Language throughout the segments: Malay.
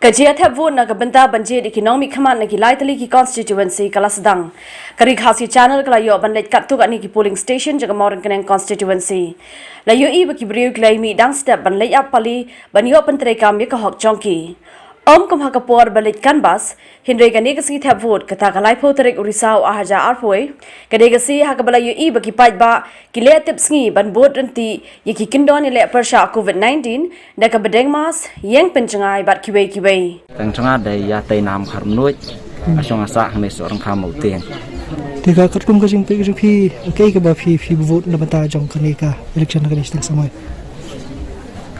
Jingiathep vote na bynta banjir iki nongmihkhmat na leit tylli ki constituency kala Sdang. Kari khasi channel kala yo ban leit katto ani ki polling station jaga Mawryngkneng constituency. La yo I baki briu klai mi dang step ban leit ap pali ban yo pentre kam ka hok jongki. Kum hakapor balit canvas, Hindre ganegasi thap vote, kata kalai poterik urisau ahaja arpoi, ganegasi hakabala yu I baki ba, kile tip sngi ban boat renti, yaki kindon ile persha COVID-19, daka bedeng mas, yang pencengai bat kiwei. Pencengai day ya tay nam karnuit, asong asak hame seorang kamu tiang. Tiga katkum kasing pi, okay ka ba fi vote na bata jong kaneka election na kanis samay.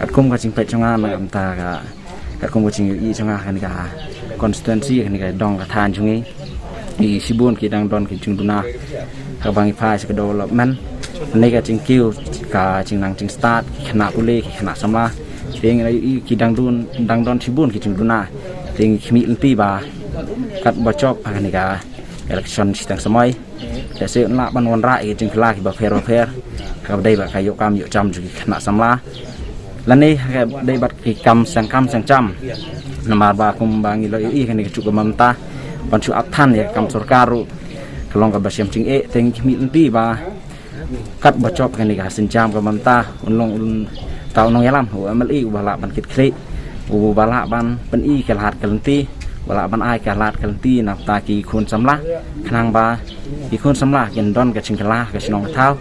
Katkum kasing pencengai na amta ka. Katkum kasing I cengai kanika Constituency kanika dong katan jungi di sibun kidang don kijung duna kabangi phai se development nega cing kiu ka cing nang cing start kena pule kena sama ting I kidang don sibun kijung duna ting khmi lenti ba kat bacok kanika election sidang samai ya se la ban wan ra cing kla ki ba fair ka dai ba kayo kam yo jam ju kena sama lani dai bat ki kam sang jam nama ba kum bangi lo I kan cukup mamta pancu aptan ya kam sorkaru kelong ka basyam cing teng mi enti ba kat bacop kan ka senjam ka mamta unlong tau nong yalam u MLI bala ban kit kri u bala ban pen I kelhat kelenti bala ban ai kelhat kelenti nak ta ki khun samla khnang ba ki khun samla ken don ka cingkala ka sinong thau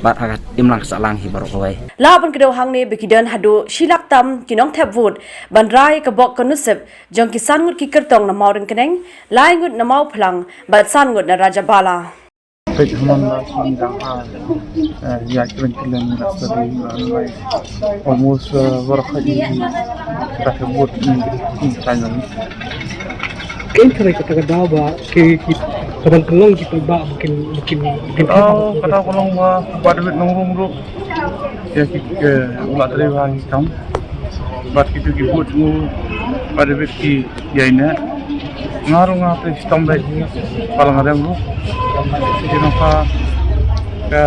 bat akat imlang salang hi barok wai laban kedo hangne bekidan hado shilak tam kinong thep vote ban rai ka bok konusep jong kisan ngut ki kertong na Mawryngkneng lai ngut na mau phlang bat san ngut na raja bala pek haman la sindang ya kilen na study almost warkhadi ta vote in final Kain kare kata daw ba ke kaban kelong kita ba mungkin kata kolong ba duit nong ru ya ke ulat dari bang kam bat kita ki vote mu pada duit ki ya ina ngaru ngate sistem baik palang ada ru jadi napa ke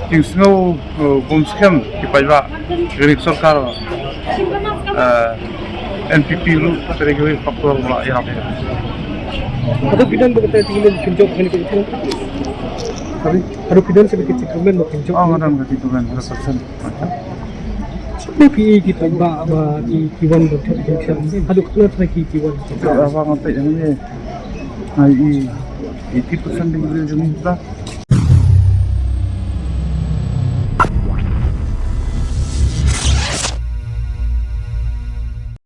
tinggal bomskem ki pajwa gerik sarkar NPP lu terkait faktor mulai apa ya? Ada pidan berkata tinggal kinjok kan itu. Tapi ada pidan sedikit ciklemen kinjok. Oh, ngadam ke itu kan 100%. Tapi PE kita ba di kiwan berkat election. Ada kena lagi kiwan. Apa ngantai yang ini? Ai 80% dari jumlah